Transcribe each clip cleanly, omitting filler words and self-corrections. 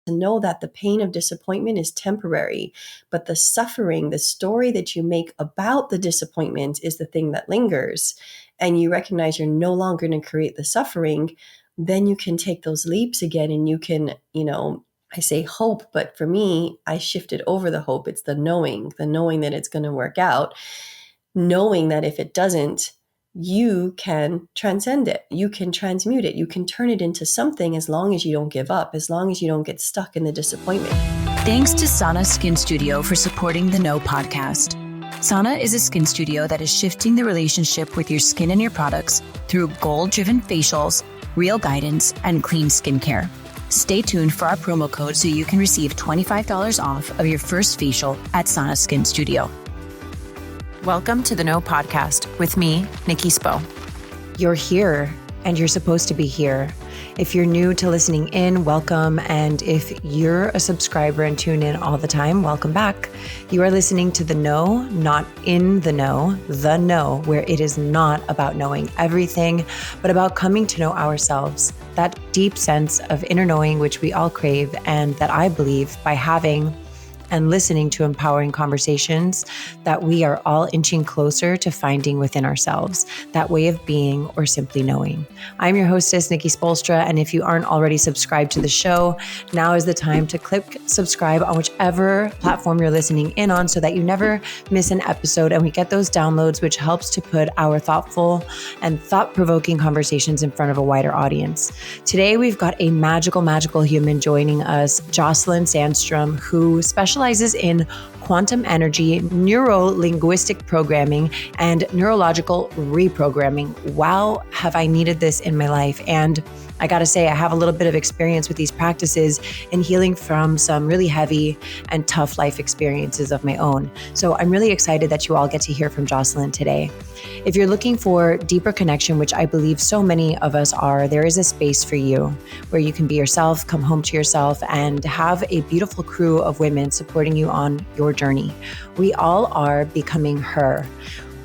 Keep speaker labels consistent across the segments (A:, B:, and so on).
A: to know that the pain of disappointment is temporary, but the suffering, the story that you make about the disappointment is the thing that lingers, and you recognize you're no longer going to create the suffering, then you can take those leaps again, and you can, I say hope, but for me, I shifted over the hope. It's the knowing that it's going to work out, knowing that if it doesn't, you can transcend it, you can transmute it, you can turn it into something, as long as you don't give up, as long as you don't get stuck in the disappointment.
B: Thanks to Sana Skin Studio for supporting the No podcast. Sana is a skin studio that is shifting the relationship with your skin and your products through goal-driven facials, real guidance, and clean skincare. Stay tuned for our promo code so you can receive $25 off of your first facial at Sana Skin Studio. Welcome to the No Podcast with me, Nikki Spo.
C: You're here and you're supposed to be here. If you're new to listening in, welcome. And if you're a subscriber and tune in all the time, welcome back. You are listening to The No, not in the know, The No, where it is not about knowing everything, but about coming to know ourselves. That deep sense of inner knowing, which we all crave, and that I believe by having and listening to empowering conversations, that we are all inching closer to finding within ourselves that way of being, or simply knowing. I'm your hostess, Nikki Spolstra, and if you aren't already subscribed to the show, now is the time to click subscribe on whichever platform you're listening in on, so that you never miss an episode and we get those downloads, which helps to put our thoughtful and thought-provoking conversations in front of a wider audience. Today, we've got a magical human joining us, Jocelyn Sandstrom, who specializes in quantum energy, neuro-linguistic programming, and neurological reprogramming. Wow, have I needed this in my life. And I gotta say, I have a little bit of experience with these practices in healing from some really heavy and tough life experiences of my own. So I'm really excited that you all get to hear from Jocelyn today. If you're looking for deeper connection, which I believe so many of us are, there is a space for you where you can be yourself, come home to yourself, and have a beautiful crew of women supporting you on your journey. We all are becoming her.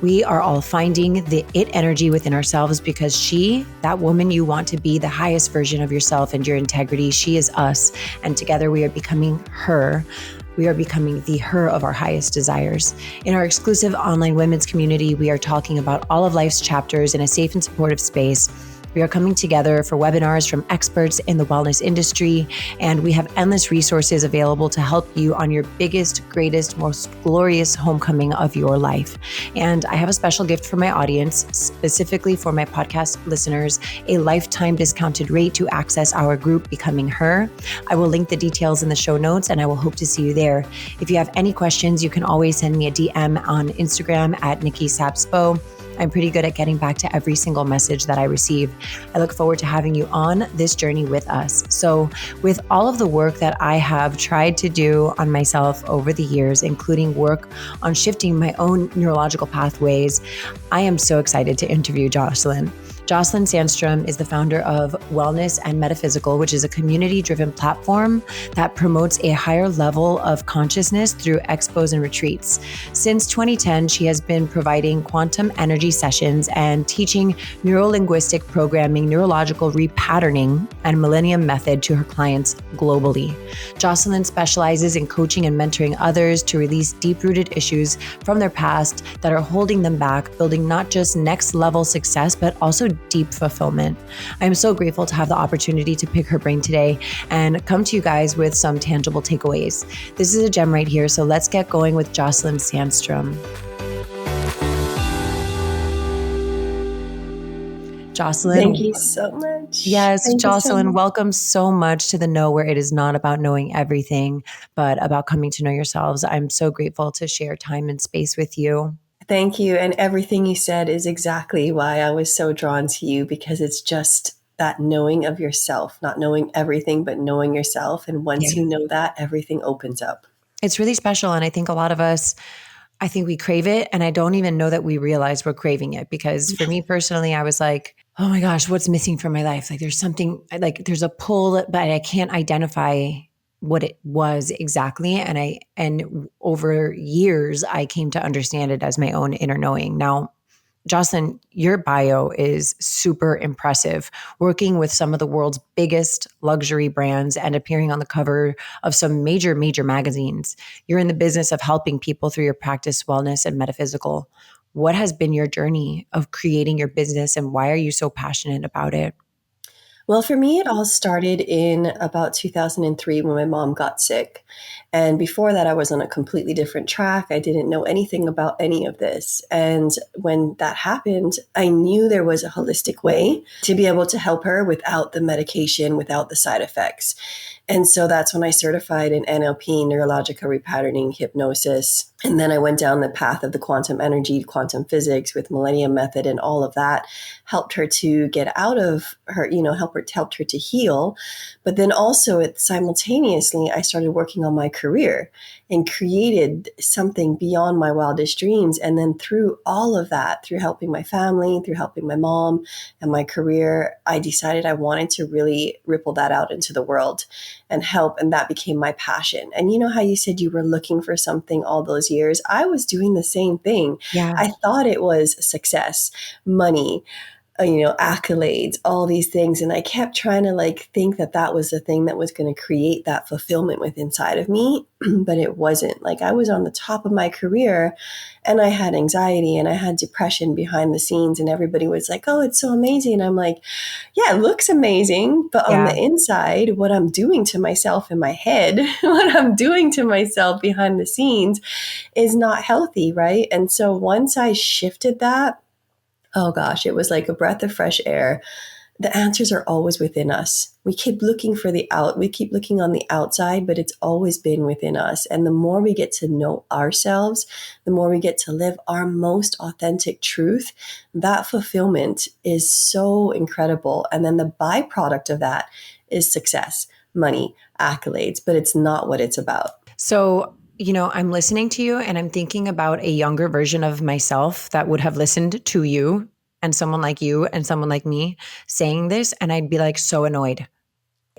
C: We are all finding the it energy within ourselves, because she, that woman you want to be, the highest version of yourself and your integrity, she is us. And together we are becoming her. We are becoming the her of our highest desires. In our exclusive online women's community, we are talking about all of life's chapters in a safe and supportive space. We are coming together for webinars from experts in the wellness industry, and we have endless resources available to help you on your biggest, greatest, most glorious homecoming of your life. And I have a special gift for my audience, specifically for my podcast listeners, a lifetime discounted rate to access our group, Becoming Her. I will link the details in the show notes, and I will hope to see you there. If you have any questions, you can always send me a DM on Instagram at Nikki Sapspo. I'm pretty good at getting back to every single message that I receive. I look forward to having you on this journey with us. So with all of the work that I have tried to do on myself over the years, including work on shifting my own neurological pathways, I am so excited to interview Jocelyn. Jocelyn Sandstrom is the founder of Wellness and Metaphysical, which is a community-driven platform that promotes a higher level of consciousness through expos and retreats. Since 2010, she has been providing quantum energy sessions and teaching neuro-linguistic programming, neurological repatterning, and Millennium Method to her clients globally. Jocelyn specializes in coaching and mentoring others to release deep-rooted issues from their past that are holding them back, building not just next-level success, but also deep fulfillment. I'm so grateful to have the opportunity to pick her brain today and come to you guys with some tangible takeaways. This is a gem right here, so let's get going with Jocelyn Sandstrom. Jocelyn.
A: Thank you so much.
C: Yes,
A: Thank
C: Jocelyn,
A: you so
C: welcome so much to the No, where it is not about knowing everything, but about coming to know yourselves. I'm so grateful to share time and space with you.
A: Thank you. And everything you said is exactly why I was so drawn to you, because it's just that knowing of yourself, not knowing everything, but knowing yourself. And once you know that, everything opens up.
C: It's really special. And I think a lot of us, I think we crave it. And I don't even know that we realize we're craving it, because for me personally, I was like, oh my gosh, what's missing from my life? Like there's something, like there's a pull, but I can't identify what it was exactly. And over years, I came to understand it as my own inner knowing. Now, Jocelyn, your bio is super impressive, working with some of the world's biggest luxury brands and appearing on the cover of some major, major magazines. You're in the business of helping people through your practice, Wellness and Metaphysical. What has been your journey of creating your business, and why are you so passionate about it?
A: Well, for me, it all started in about 2003 when my mom got sick. And before that, I was on a completely different track. I didn't know anything about any of this. And when that happened, I knew there was a holistic way to be able to help her without the medication, without the side effects. And so that's when I certified in NLP, neurological repatterning, hypnosis. And then I went down the path of the quantum energy, quantum physics with Millennium Method, and all of that helped her to get out of her, helped her to heal. But then also simultaneously, I started working on my career and created something beyond my wildest dreams. And then through all of that, through helping my family, through helping my mom and my career, I decided I wanted to really ripple that out into the world and help. And that became my passion. And you know how you said you were looking for something all those years? I was doing the same thing.
C: Yeah.
A: I thought it was success, money, accolades, all these things. And I kept trying to think that that was the thing that was going to create that fulfillment within inside of me. But it wasn't. I was on the top of my career and I had anxiety and I had depression behind the scenes, and everybody was like, oh, it's so amazing. And I'm like, yeah, it looks amazing. But on the inside, what I'm doing to myself in my head, what I'm doing to myself behind the scenes is not healthy. Right. And so once I shifted that, oh gosh, it was like a breath of fresh air. The answers are always within us. We keep looking we keep looking on the outside, but it's always been within us. And the more we get to know ourselves, the more we get to live our most authentic truth, that fulfillment is so incredible. And then the byproduct of that is success, money, accolades, but it's not what it's about.
C: So, I'm listening to you and I'm thinking about a younger version of myself that would have listened to you and someone like you and someone like me saying this. And I'd be so annoyed.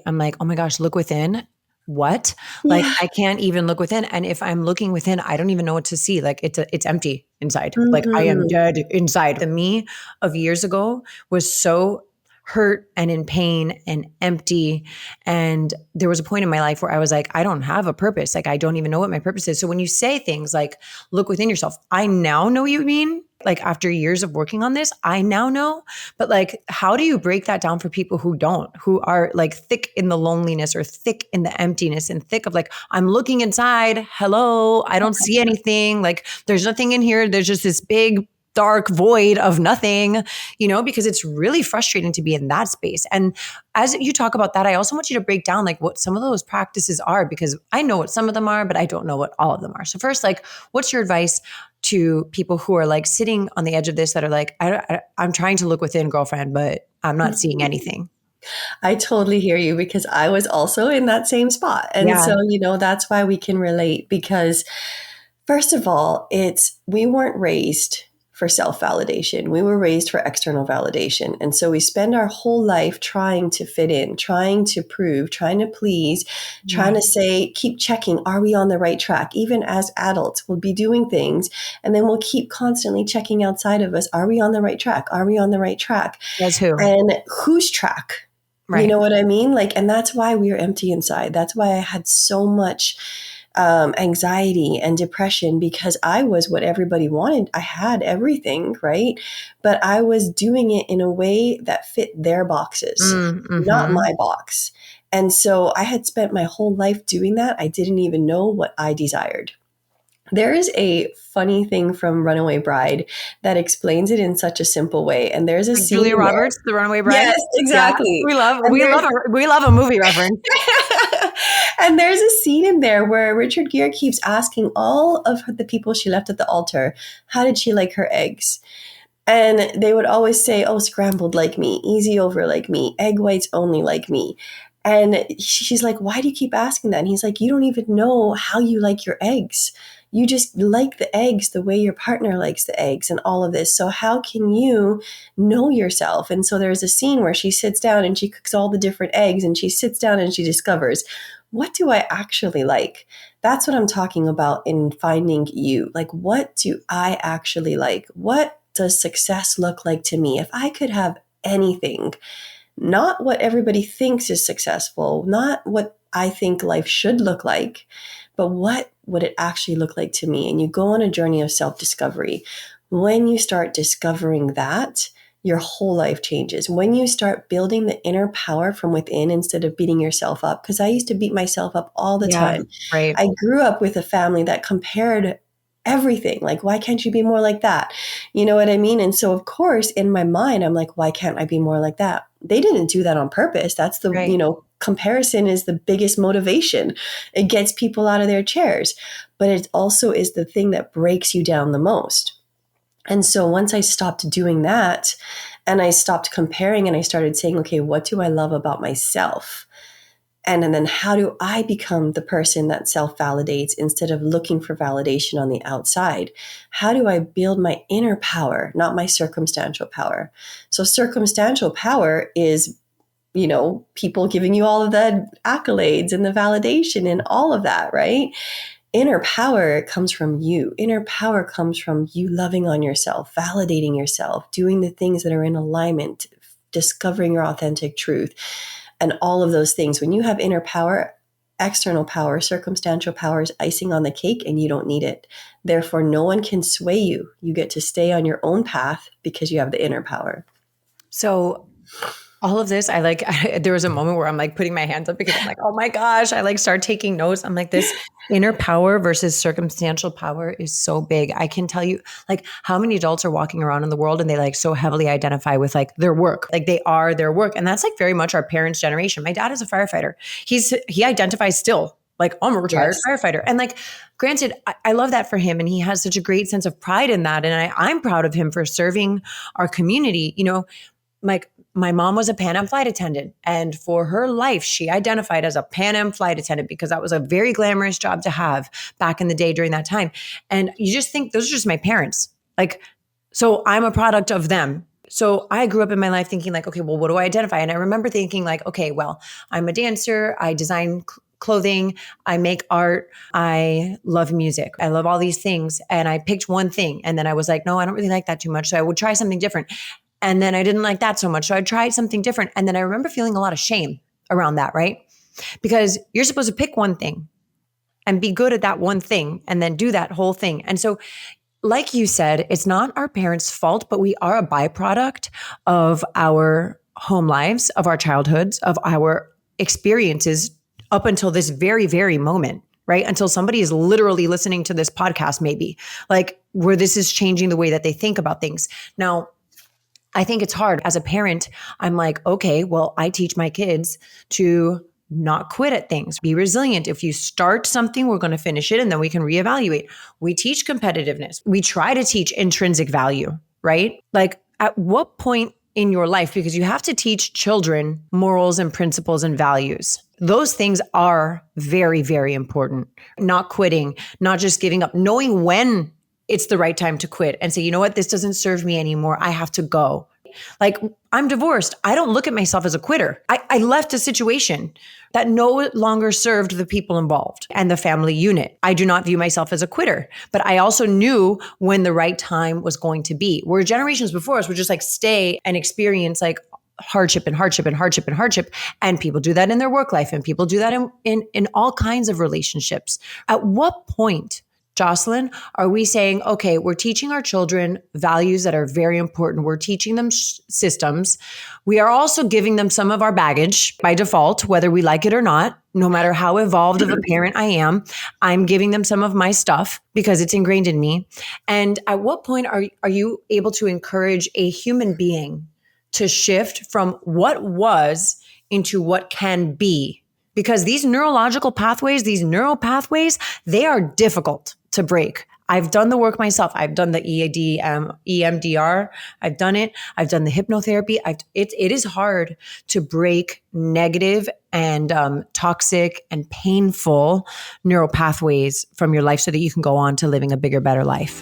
C: I'm like, oh my gosh, look within. What?
A: Yeah.
C: I can't even look within. And if I'm looking within, I don't even know what to see. It's empty inside.
A: Mm-hmm.
C: I am dead inside. The me of years ago was so hurt and in pain and empty. And there was a point in my life where I was like, I don't have a purpose. I don't even know what my purpose is. So when you say things like, look within yourself, I now know what you mean. After years of working on this, I now know. But how do you break that down for people who don't, who are thick in the loneliness or thick in the emptiness and thick of I'm looking inside. Hello, I don't see anything. There's nothing in here. There's just this big dark void of nothing, because it's really frustrating to be in that space. And as you talk about that, I also want you to break down what some of those practices are, because I know what some of them are, but I don't know what all of them are. So first, what's your advice to people who are sitting on the edge of this that are I'm trying to look within, girlfriend, but I'm not seeing anything?
A: I totally hear you, because I was also in that same spot. And so, that's why we can relate, because first of all, we weren't raised for self-validation. We were raised for external validation. And so we spend our whole life trying to fit in, trying to prove, trying to please, trying to say, keep checking, are we on the right track? Even as adults, we'll be doing things and then we'll keep constantly checking outside of us. Are we on the right track? Are we on the right track?
C: As who?
A: And whose track?
C: Right.
A: You know what I mean? And that's why we were empty inside. That's why I had so much anxiety and depression, because I was what everybody wanted. I had everything, right? But I was doing it in a way that fit their boxes, not my box. And so I had spent my whole life doing that. I didn't even know what I desired. There is a funny thing from Runaway Bride that explains it in such a simple way. And there's a scene
C: Julia Roberts, the Runaway Bride.
A: Yes, exactly.
C: Yeah. We love a movie reference.
A: And there's a scene in there where Richard Gere keeps asking all of the people she left at the altar, how did she like her eggs? And they would always say, oh, scrambled like me, easy over like me, egg whites only like me. And she's like, why do you keep asking that? And he's like, you don't even know how you like your eggs. You just like the eggs the way your partner likes the eggs and all of this. So how can you know yourself? And so there's a scene where she sits down and she cooks all the different eggs, and she sits down and she discovers, what do I actually like? That's what I'm talking about in finding you. What do I actually like? What does success look like to me? If I could have anything, not what everybody thinks is successful, not what I think life should look like, but what would it actually look like to me? And you go on a journey of self-discovery. When you start discovering that, your whole life changes. When you start building the inner power from within instead of beating yourself up, because I used to beat myself up all the time.
C: Right.
A: I grew up with a family that compared everything. Like, why can't you be more like that? You know what I mean? And so, of course, in my mind, I'm like, why can't I be more like that? They didn't do that on purpose. That's the,
C: Right.
A: comparison is the biggest motivation. It gets people out of their chairs, but it also is the thing that breaks you down the most. And so once I stopped doing that and I stopped comparing and I started saying, okay, what do I love about myself? And then how do I become the person that self-validates instead of looking for validation on the outside? How do I build my inner power, not my circumstantial power? So circumstantial power is, people giving you all of the accolades and the validation and all of that, right? Inner power comes from you. Inner power comes from you loving on yourself, validating yourself, doing the things that are in alignment, discovering your authentic truth, and all of those things. When you have inner power, external power, circumstantial power is icing on the cake and you don't need it. Therefore, no one can sway you. You get to stay on your own path because you have the inner power.
C: So all of this, there was a moment where I'm like putting my hands up because I'm like, oh my gosh, I start taking notes. I'm like, this inner power versus circumstantial power is so big. I can tell you how many adults are walking around in the world and they so heavily identify with their work. They are their work. And that's very much our parents' generation. My dad is a firefighter. He identifies still I'm a retired firefighter. And granted, I love that for him. And he has such a great sense of pride in that. And I'm proud of him for serving our community. My mom was a Pan Am flight attendant, and for her life, she identified as a Pan Am flight attendant because that was a very glamorous job to have back in the day during that time. And you just think those are just my parents. So I'm a product of them. So I grew up in my life thinking okay, well, what do I identify? And I remember thinking okay, well, I'm a dancer. I design clothing. I make art. I love music. I love all these things. And I picked one thing. And then I was like, no, I don't really like that too much. So I would try something different. And then I didn't like that so much. So I tried something different. And then I remember feeling a lot of shame around that, right? Because you're supposed to pick one thing and be good at that one thing and then do that whole thing. And so, like you said, it's not our parents' fault, but we are a byproduct of our home lives, of our childhoods, of our experiences up until this very, very moment, right? Until somebody is literally listening to this podcast, maybe where this is changing the way that they think about things. Now, I think it's hard. As a parent, I'm okay, well, I teach my kids to not quit at things, be resilient. If you start something, we're going to finish it and then we can reevaluate. We teach competitiveness. We try to teach intrinsic value, right? At what point in your life, because you have to teach children morals and principles and values. Those things are very, very important. Not quitting, not just giving up, knowing when it's the right time to quit and say, you know what, this doesn't serve me anymore. I have to go. I'm divorced. I don't look at myself as a quitter. I left a situation that no longer served the people involved and the family unit. I do not view myself as a quitter, but I also knew when the right time was going to be. Where generations before us would just stay and experience hardship and hardship and hardship and hardship. And people do that in their work life and people do that in all kinds of relationships. At what point, Jocelyn, are we saying, okay, we're teaching our children values that are very important. We're teaching them systems. We are also giving them some of our baggage by default, whether we like it or not, no matter how evolved of a parent I am, I'm giving them some of my stuff because it's ingrained in me. And at what point are you able to encourage a human being to shift from what was into what can be? Because these neurological pathways, these neural pathways, they are difficult to break. I've done the work myself. I've done the EMDR. I've done it. I've done the hypnotherapy. It is hard to break negative and toxic and painful neural pathways from your life so that you can go on to living a bigger, better life.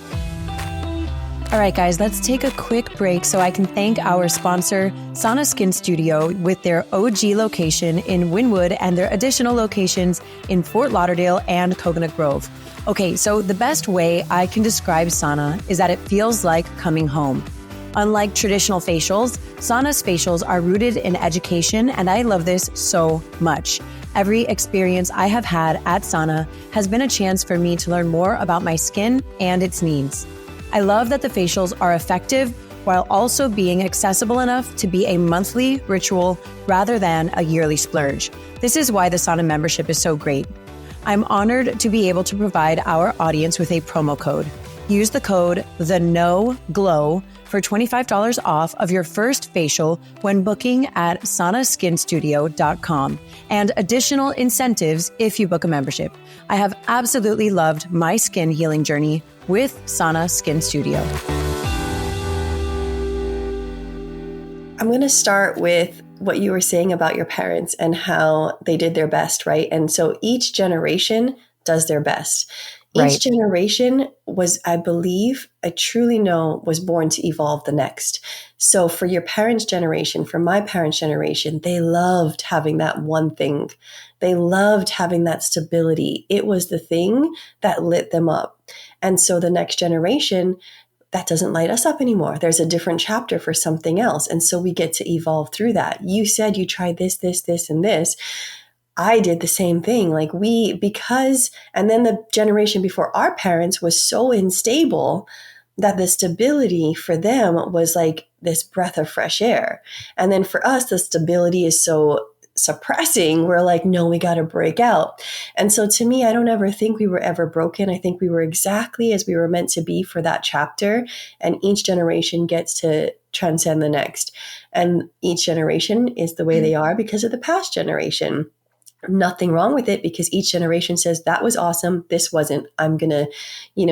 C: All right, guys, let's take a quick break so I can thank our sponsor, Sana Skin Studio, with their OG location in Wynwood and their additional locations in Fort Lauderdale and Coconut Grove. Okay, so the best way I can describe Sana is that it feels like coming home. Unlike traditional facials, Sana's facials are rooted in education, and I love this so much. Every experience I have had at Sana has been a chance for me to learn more about my skin and its needs. I love that the facials are effective while also being accessible enough to be a monthly ritual rather than a yearly splurge. This is why the Sana membership is so great. I'm honored to be able to provide our audience with a promo code. Use the code THENOGLOW for $25 off of your first facial when booking at sanaskinstudio.com and additional incentives if you book a membership. I have absolutely loved my skin healing journey with Sana Skin Studio.
A: I'm going to start with what you were saying about your parents and how they did their best, right? And so each generation does their best. Each generation was, I believe, I truly know, was born to evolve the next. So for your parents' generation, for my parents' generation, they loved having that one thing. They loved having that stability. It was the thing that lit them up. And so the next generation, that doesn't light us up anymore. There's a different chapter for something else. And so we get to evolve through that. You said you tried this, and this. I did the same thing. And then the generation before our parents was so unstable that the stability for them was like this breath of fresh air. And then for us, the stability is so suppressing. We're like, no, we got to break out. And so to me, I don't ever think we were ever broken. I think we were exactly as we were meant to be for that chapter. And each generation gets to transcend the next. And each generation is the way they are because of the past generation. Nothing wrong with it because each generation says that was awesome. This wasn't. I'm going to,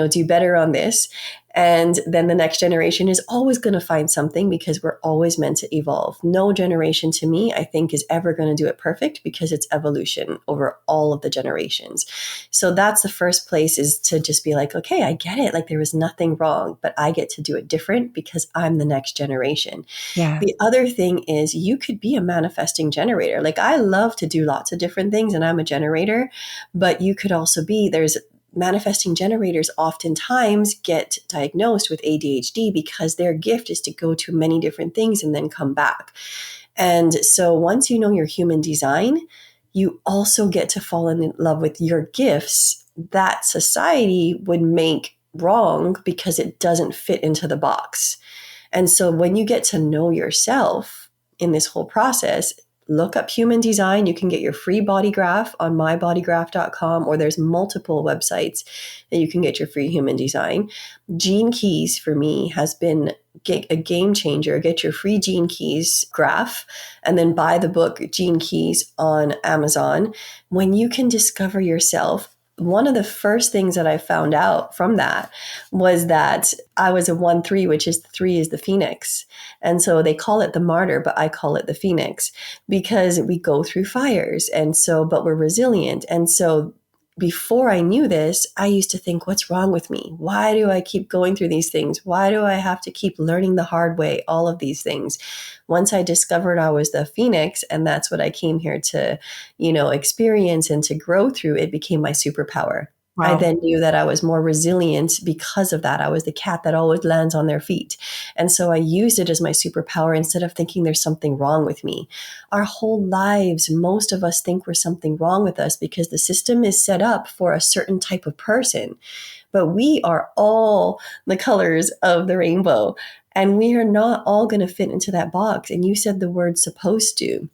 A: do better on this. And then the next generation is always going to find something because we're always meant to evolve. No generation to me, I think, is ever going to do it perfect because it's evolution over all of the generations. So that's the first place, is to just be like, okay, I get it. Like there was nothing wrong, but I get to do it different because I'm the next generation.
C: Yeah.
A: The other thing is you could be a manifesting generator. Like I love to do lots of different things and I'm a generator, but you could also be, there's manifesting generators oftentimes get diagnosed with ADHD because their gift is to go to many different things and then come back. And so once you know your human design, you also get to fall in love with your gifts that society would make wrong because it doesn't fit into the box. And so when you get to know yourself in this whole process, look up human design. You can get your free body graph on mybodygraph.com, or there's multiple websites that you can get your free human design. Gene Keys for me has been a game changer. Get your free Gene Keys graph and then buy the book Gene Keys on Amazon. When you can discover yourself, one of the first things that I found out from that was that I was a 1-3, which is 3 is the phoenix. And so they call it the martyr, but I call it the phoenix because we go through fires. And so, but we're resilient. And so before I knew this, I used to think, what's wrong with me? Why do I keep going through these things? Why do I have to keep learning the hard way? All of these things. Once I discovered I was the phoenix, and that's what I came here to, experience and to grow through, it became my superpower. Wow. I then knew that I was more resilient because of that. I was the cat that always lands on their feet. And so I used it as my superpower instead of thinking there's something wrong with me. Our whole lives, most of us think there's something wrong with us because the system is set up for a certain type of person. But we are all the colors of the rainbow, and we are not all going to fit into that box. And you said the word supposed to.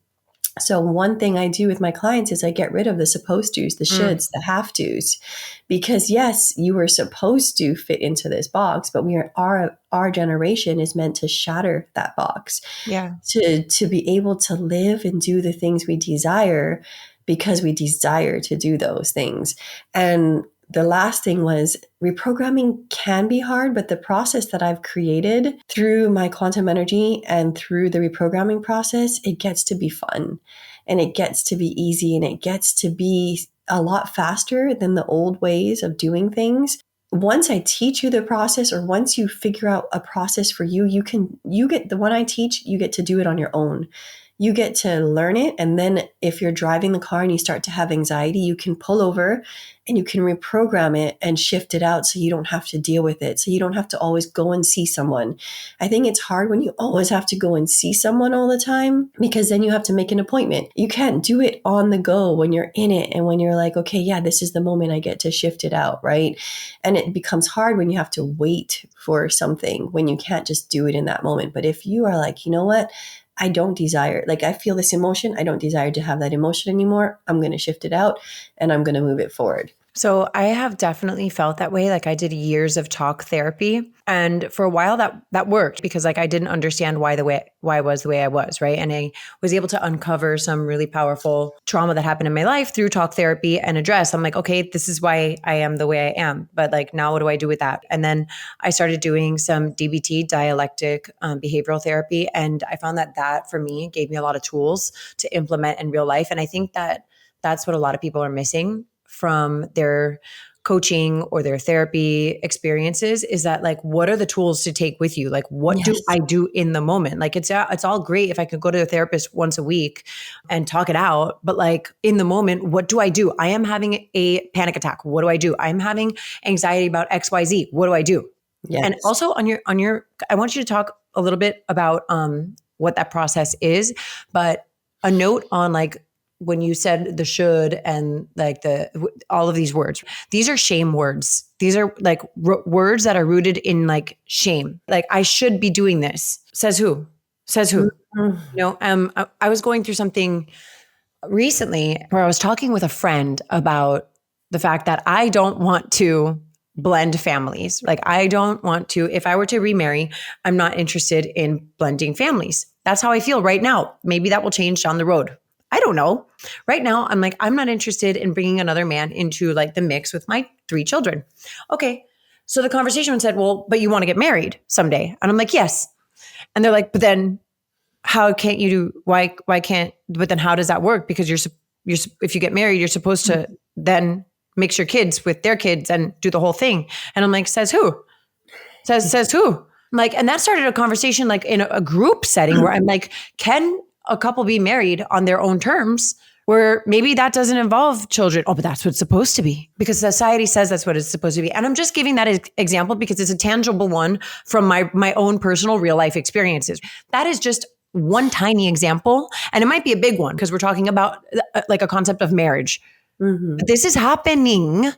A: So one thing I do with my clients is I get rid of the supposed to's, the shoulds, the have to's, because yes, you were supposed to fit into this box, but our generation is meant to shatter that box, to be able to live and do the things we desire because we desire to do those things. And the last thing was reprogramming can be hard, but the process that I've created through my quantum energy and through the reprogramming process, it gets to be fun and it gets to be easy and it gets to be a lot faster than the old ways of doing things. once I teach you the process, or once you figure out a process for you, you get the one I teach, you get to do it on your own. You get to learn it. And then if you're driving the car and you start to have anxiety, you can pull over and you can reprogram it and shift it out so you don't have to deal with it. So you don't have to always go and see someone. I think it's hard when you always have to go and see someone all the time, because then you have to make an appointment. You can't do it on the go when you're in it and when you're like, okay, yeah, this is the moment I get to shift it out, right? And it becomes hard when you have to wait for something, when you can't just do it in that moment. But if you are like, you know what? I don't desire, like I feel this emotion. I don't desire to have that emotion anymore. I'm going to shift it out and I'm going to move it forward.
C: So I have definitely felt that way. Like I did years of talk therapy, and for a while that worked, because like I didn't understand why I was the way I was, right? And I was able to uncover some really powerful trauma that happened in my life through talk therapy and address. I'm like, okay, this is why I am the way I am. But like now what do I do with that? And then I started doing some DBT, dialectic behavioral therapy, and I found that for me gave me a lot of tools to implement in real life. And I think that that's what a lot of people are missing from their coaching or their therapy experiences, is that like, what are the tools to take with you? Like, what do I do in the moment? Like, it's all great if I could go to a therapist once a week and talk it out, but like in the moment, what do I do? I am having a panic attack. What do I do? I'm having anxiety about XYZ. What do I do?
A: Yes.
C: And also on your, I want you to talk a little bit about what that process is, but a note on like, when you said the should and like all of these words, these are shame words. These are like words that are rooted in like shame. Like I should be doing this. Says who? Says who?
A: Mm-hmm.
C: You know, I was going through something recently where I was talking with a friend about the fact that I don't want to blend families. Like I don't want to, if I were to remarry, I'm not interested in blending families. That's how I feel right now. Maybe that will change down the road. I don't know. Right now, I'm like, I'm not interested in bringing another man into like the mix with my 3 children. Okay. So the conversation said, well, but you want to get married someday. And I'm like, yes. And they're like, but then how can't you do, why can't, but then how does that work? Because you're if you get married, you're supposed to then mix your kids with their kids and do the whole thing. And I'm like, says who? Says who? I'm like, and that started a conversation like in a group setting where I'm like, can a couple be married on their own terms, where maybe that doesn't involve children? Oh, but that's what it's supposed to be, because society says that's what it's supposed to be. And I'm just giving that example because it's a tangible one from my own personal real life experiences. That is just one tiny example. And it might be a big one because we're talking about like a concept of marriage. Mm-hmm. But this is happening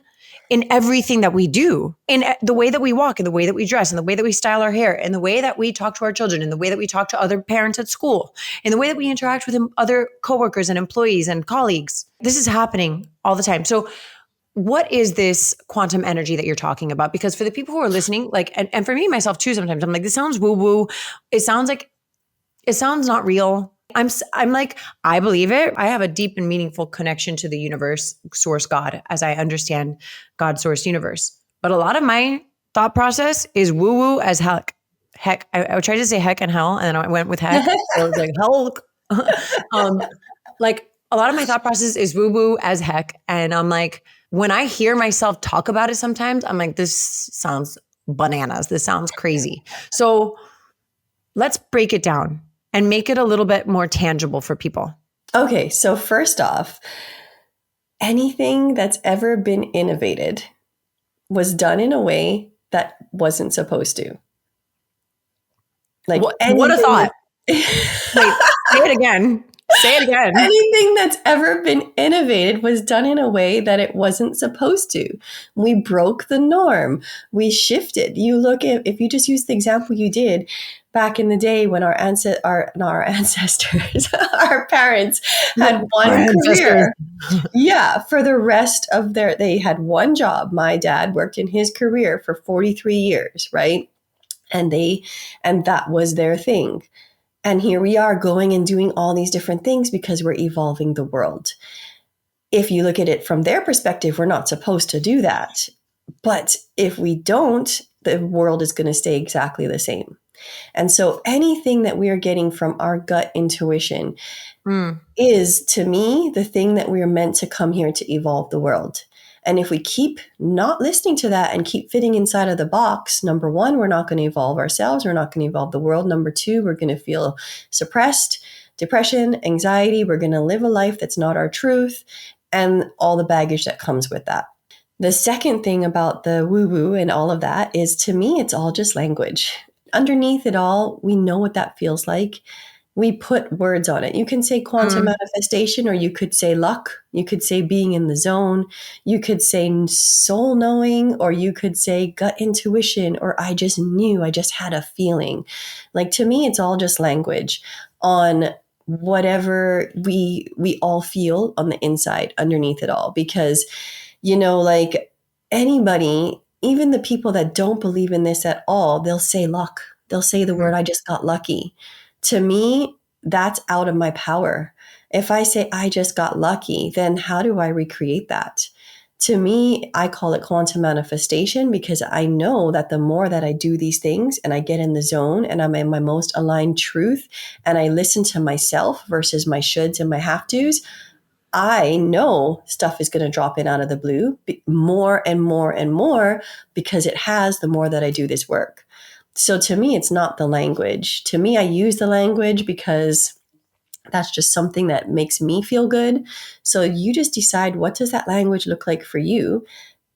C: in everything that we do, in the way that we walk, in the way that we dress, in the way that we style our hair, in the way that we talk to our children, in the way that we talk to other parents at school, in the way that we interact with other coworkers and employees and colleagues. This is happening all the time. So what is this quantum energy that you're talking about? Because for the people who are listening, like, and for me, myself too, sometimes I'm like, this sounds woo-woo. It sounds not real. I'm like, I believe it. I have a deep and meaningful connection to the universe, source God, as I understand God, source, universe. But a lot of my thought process is woo-woo as heck. Heck, I tried to say heck and hell, and then I went with heck. So I was like, hell. Like a lot of my thought process is woo-woo as heck. And I'm like, when I hear myself talk about it sometimes, I'm like, this sounds bananas. This sounds crazy. So let's break it down and make it a little bit more tangible for people.
A: Okay, so first off, anything that's ever been innovated was done in a way that wasn't supposed to. Like
C: what a thought. Wait, say it again. Say it again.
A: Anything that's ever been innovated was done in a way that it wasn't supposed to. We broke the norm. We shifted. You look at, if you just use the example you did, back in the day when our ancestors, our parents had one career. Yeah, for the rest of they had one job. My dad worked in his career for 43 years, right? And that was their thing. And here we are going and doing all these different things because we're evolving the world. If you look at it from their perspective, we're not supposed to do that. But if we don't, the world is going to stay exactly the same. And so anything that we are getting from our gut intuition is, to me, the thing that we are meant to come here to evolve the world. And if we keep not listening to that and keep fitting inside of the box, number one, we're not going to evolve ourselves. We're not going to evolve the world. Number two, we're going to feel suppressed, depression, anxiety. We're going to live a life that's not our truth, and all the baggage that comes with that. The second thing about the woo-woo and all of that is, to me, it's all just language. Underneath it all, we know what that feels like. We put words on it. You can say quantum manifestation, or you could say luck. You could say being in the zone. You could say soul knowing, or you could say gut intuition, or I just knew, I just had a feeling. Like, to me, it's all just language on whatever we all feel on the inside underneath it all. Because, like anybody, even the people that don't believe in this at all, they'll say luck. They'll say the word, I just got lucky. To me, that's out of my power. If I say I just got lucky, then how do I recreate that? To me, I call it quantum manifestation, because I know that the more that I do these things and I get in the zone and I'm in my most aligned truth and I listen to myself versus my shoulds and my have tos, I know stuff is going to drop in out of the blue more and more and more, because it has, the more that I do this work. So to me, it's not the language. To me, I use the language because that's just something that makes me feel good. So you just decide, what does that language look like for you?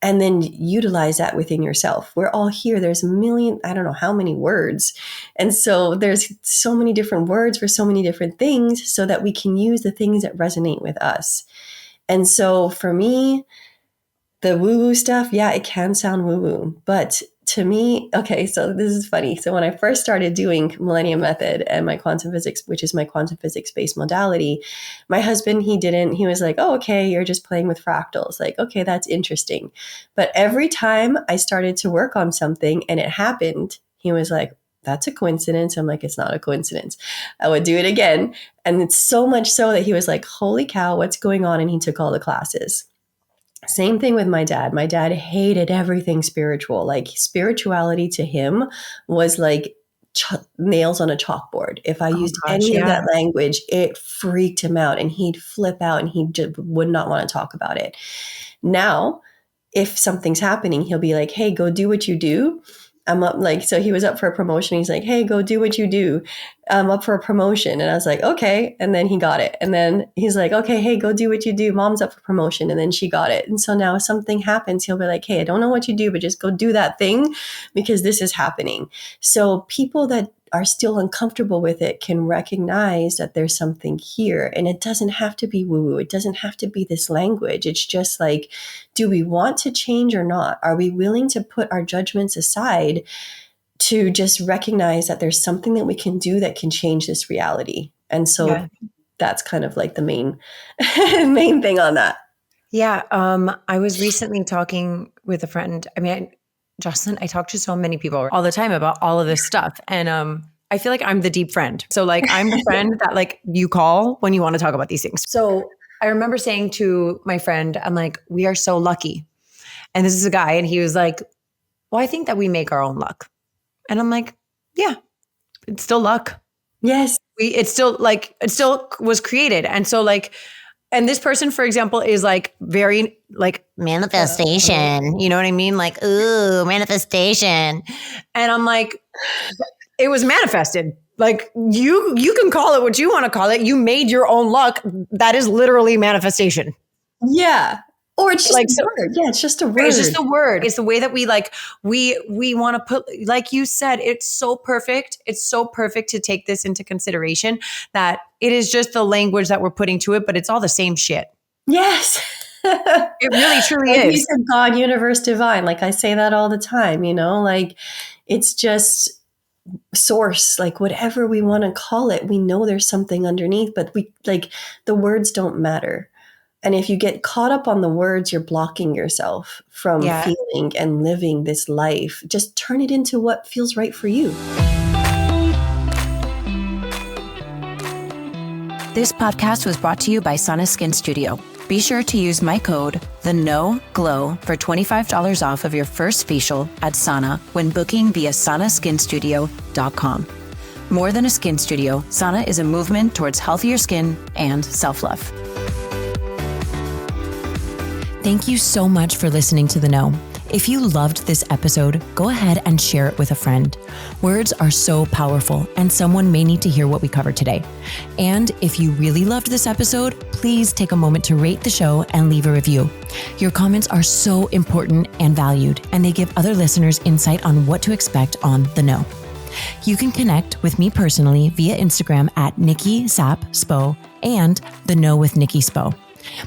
A: And then utilize that within yourself. We're all here. There's a million, I don't know how many words. And so there's so many different words for so many different things, so that we can use the things that resonate with us. And so for me, the woo-woo stuff, yeah, it can sound woo-woo, but to me, okay, so this is funny. So when I first started doing Millennium Method and my quantum physics, which is my quantum physics-based modality, my husband, he was like, oh, okay, you're just playing with fractals. Like, okay, that's interesting. But every time I started to work on something and it happened, he was like, that's a coincidence. I'm like, it's not a coincidence. I would do it again. And it's so much so that he was like, holy cow, what's going on? And he took all the classes. Same thing with my dad. My dad hated everything spiritual. Like, spirituality to him was like nails on a chalkboard. If I used any of that language, it freaked him out and he'd flip out and he just would not want to talk about it. Now, if something's happening, he'll be like, hey, go do what you do. I'm up, like, so he was up for a promotion. He's like, hey, go do what you do. I'm up for a promotion. And I was like, okay. And then he got it. And then he's like, okay, hey, go do what you do. Mom's up for promotion. And then she got it. And so now if something happens, he'll be like, hey, I don't know what you do, but just go do that thing because this is happening. So people that are still uncomfortable with it can recognize that there's something here, and it doesn't have to be woo-woo. It doesn't have to be this language. It's just like, do we want to change or not? Are we willing to put our judgments aside to just recognize that there's something that we can do that can change this reality? And so that's kind of like the main thing on that.
C: Yeah. I was recently talking with a friend. Jocelyn, I talk to so many people all the time about all of this stuff. And I feel like I'm the deep friend. So like, I'm the friend that like you call when you want to talk about these things. So I remember saying to my friend, I'm like, we are so lucky. And this is a guy, and he was like, well, I think that we make our own luck. And I'm like, yeah, it's still luck.
A: Yes.
C: It still was created. And so like, and this person, for example, is like very like manifestation. You know what I mean? Like, ooh, manifestation. And I'm like, it was manifested. Like you can call it what you want to call it. You made your own luck. That is literally manifestation.
A: Yeah. Or it's just like a word. Yeah, it's just a word.
C: It's just a word. It's the way that we like, we want to put, like you said, it's so perfect. It's so perfect to take this into consideration that it is just the language that we're putting to it, but it's all the same shit.
A: Yes.
C: It really, truly
A: like
C: is.
A: You said, God, universe, divine. Like I say that all the time, like it's just source, like whatever we want to call it. We know there's something underneath, but we like the words don't matter. And if you get caught up on the words, you're blocking yourself from feeling and living this life. Just turn it into what feels right for you.
B: This podcast was brought to you by Sana Skin Studio. Be sure to use my code, TheNoGlow, for $25 off of your first facial at Sana when booking via sanaskinstudio.com. More than a skin studio, Sana is a movement towards healthier skin and self-love. Thank you so much for listening to The Know. If you loved this episode, go ahead and share it with a friend. Words are so powerful, and someone may need to hear what we covered today. And if you really loved this episode, please take a moment to rate the show and leave a review. Your comments are so important and valued, and they give other listeners insight on what to expect on The Know. You can connect with me personally via Instagram at Nikki Sap Spo and The Know with Nikki Spo.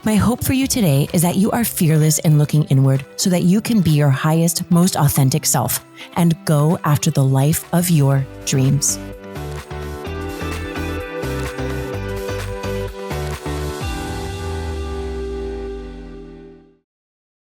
B: My hope for you today is that you are fearless in looking inward so that you can be your highest, most authentic self and go after the life of your dreams.